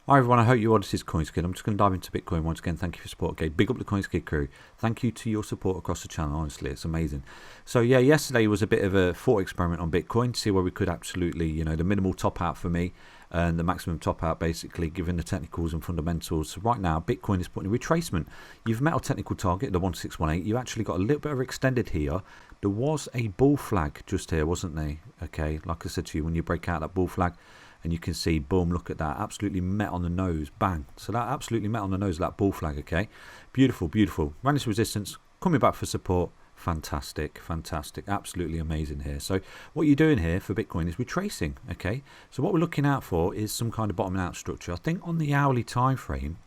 Hi everyone, I hope you all. This is CoinsKid. I'm just going to dive into Bitcoin once again. Thank you for your support. Okay, big up the CoinsKid crew. Thank you to your support across the channel. Honestly, it's amazing. So yeah, yesterday was a bit of a thought experiment on Bitcoin to see where we could absolutely, the minimal top out for me and the maximum top out, basically given the technicals and fundamentals. So right now, Bitcoin is putting a retracement. You've met our technical target, the 1618. You actually got a little bit of extended here. There was a bull flag just here, wasn't there? Okay, like I said to you, when you break out that bull flag, and you can see, boom, look at that, absolutely met on the nose, bang. So that absolutely met on the nose of that bull flag, okay? Beautiful, beautiful. Ran into resistance, coming back for support. Fantastic, fantastic, absolutely amazing here. So what you're doing here for Bitcoin is retracing, okay? So what we're looking out for is some kind of bottoming out structure. I think on the hourly time frame,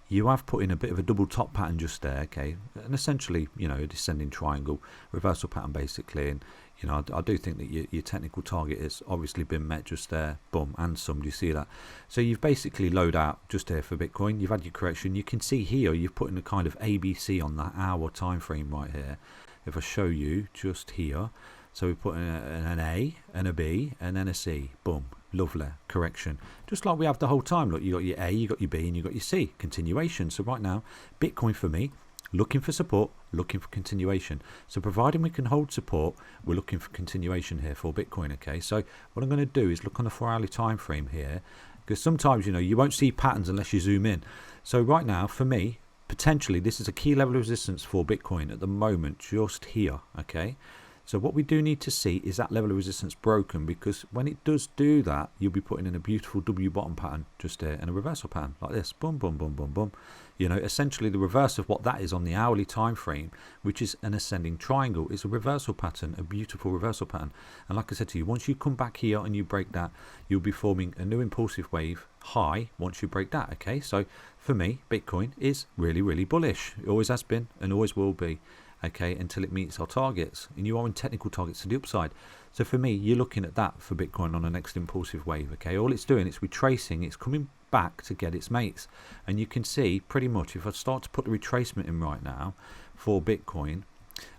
you have put in a bit of a double top pattern just there, okay, and essentially, a descending triangle, reversal pattern basically, and I do think that your technical target has obviously been met just there, boom, and some. Do you see that? So you've basically load out just here for Bitcoin. You've had your correction. You can see here you've put in a kind of ABC on that hour time frame right here. If I show you just here, so we put in an A and a B and then a C, boom, lovely correction, just like we have the whole time. Look, you got your A, you got your B, and you got your C, continuation. So right now, Bitcoin for me, looking for support, looking for continuation. So providing we can hold support, we're looking for continuation here for Bitcoin. Okay, so what I'm going to do is look on the 4-hourly time frame here, because sometimes you won't see patterns unless you zoom in. So right now for me, potentially this is a key level of resistance for Bitcoin at the moment, just here. Okay, so what we do need to see is that level of resistance broken, because when it does do that, you'll be putting in a beautiful W bottom pattern just there and a reversal pattern like this, boom, boom, boom, boom, boom. Essentially the reverse of what that is on the hourly time frame, which is an ascending triangle, is a reversal pattern, a beautiful reversal pattern. And like I said to you, once you come back here and you break that, you'll be forming a new impulsive wave high once you break that. Okay, so for me, Bitcoin is really, really bullish. It always has been and always will be. Okay, until it meets our targets, and you are in technical targets to the upside. So for me, you're looking at that for Bitcoin on the next impulsive wave. Okay, all it's doing, it's retracing, it's coming back to get its mates, and you can see pretty much if I start to put the retracement in right now for Bitcoin,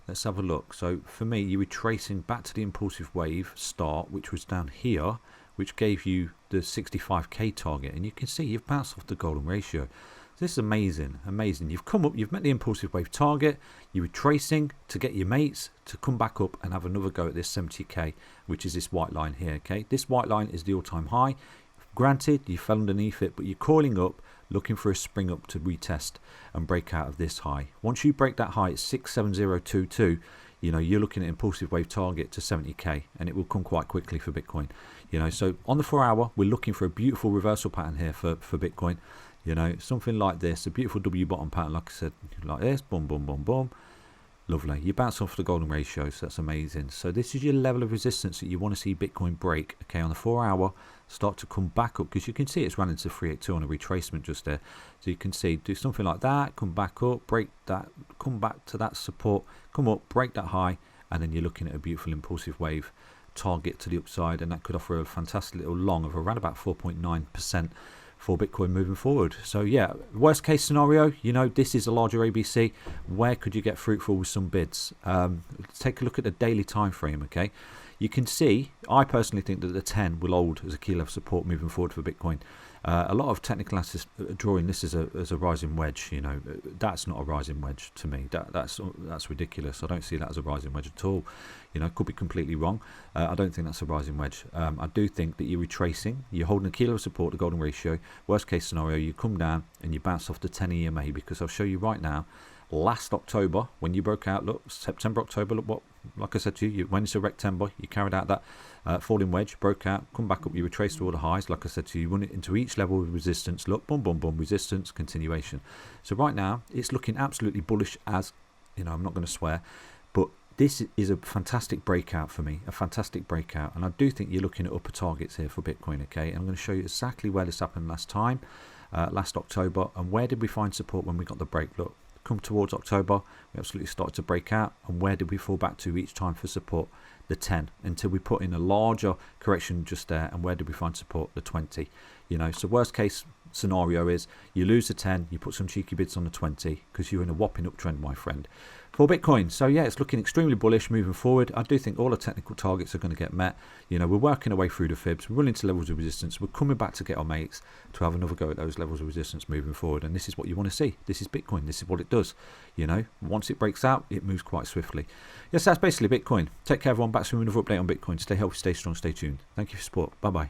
let's have a look. So for me, you're retracing back to the impulsive wave start, which was down here, which gave you the 65k target, and you can see you've bounced off the golden ratio. This is amazing, amazing. You've come up, you've met the impulsive wave target, you're retracing to get your mates to come back up and have another go at this 70k, which is this white line here. Okay, this white line is the all-time high. Granted, you fell underneath it, but you're coiling up, looking for a spring up to retest and break out of this high. Once you break that high at 67022, you're looking at impulsive wave target to 70k, and it will come quite quickly for Bitcoin. So on the 4-hour, we're looking for a beautiful reversal pattern here for Bitcoin. Something like this, a beautiful W bottom pattern, like I said, like this, boom, boom, boom, boom. Lovely. You bounce off the golden ratio, so that's amazing. So this is your level of resistance that you want to see Bitcoin break. Okay, on the 4-hour, start to come back up, because you can see it's running to 382 on a retracement just there. So you can see, do something like that, come back up, break that, come back to that support, come up, break that high, and then you're looking at a beautiful impulsive wave target to the upside, and that could offer a fantastic little long of around about 4.9% for Bitcoin moving forward. So yeah, worst case scenario, this is a larger ABC. Where could you get fruitful with some bids? Let's take a look at the daily time frame. Okay, you can see, I personally think that the 10 will hold as a key level support moving forward for Bitcoin. A lot of technical analysts are drawing this as a rising wedge. That's not a rising wedge to me. That's ridiculous. I don't see that as a rising wedge at all. Could be completely wrong. I don't think that's a rising wedge. I do think that you're retracing, you're holding a key level of support, the golden ratio. Worst case scenario, you come down and you bounce off the 10 EMA, because I'll show you right now. Last October, when you broke out, look, September, October, look what, like I said to you, when it's a rectangle, you carried out that falling wedge, broke out, come back up, you retraced all the highs. Like I said to you, you run it into each level of resistance. Look, boom, boom, boom, resistance, continuation. So right now, it's looking absolutely bullish as, I'm not going to swear, but this is a fantastic breakout for me, a fantastic breakout. And I do think you're looking at upper targets here for Bitcoin, okay? And I'm going to show you exactly where this happened last time, last October. And where did we find support when we got the break? Look, come towards October, we absolutely started to break out. And where did we fall back to each time for support? The 10, until we put in a larger correction just there. And where did we find support? The 20. So worst case scenario is you lose the 10, you put some cheeky bids on the 20 because you're in a whopping uptrend, my friend, for Bitcoin. So yeah, it's looking extremely bullish moving forward. I do think all the technical targets are going to get met. You know, we're working our way through the fibs, we're running to levels of resistance, we're coming back to get our mates to have another go at those levels of resistance moving forward. And this is what you want to see. This is Bitcoin. This is what it does. You know, once it breaks out, it moves quite swiftly. Yes, that's basically Bitcoin. Take care, everyone. Back soon with another update on Bitcoin. Stay healthy, stay strong, stay tuned. Thank you for support. Bye bye.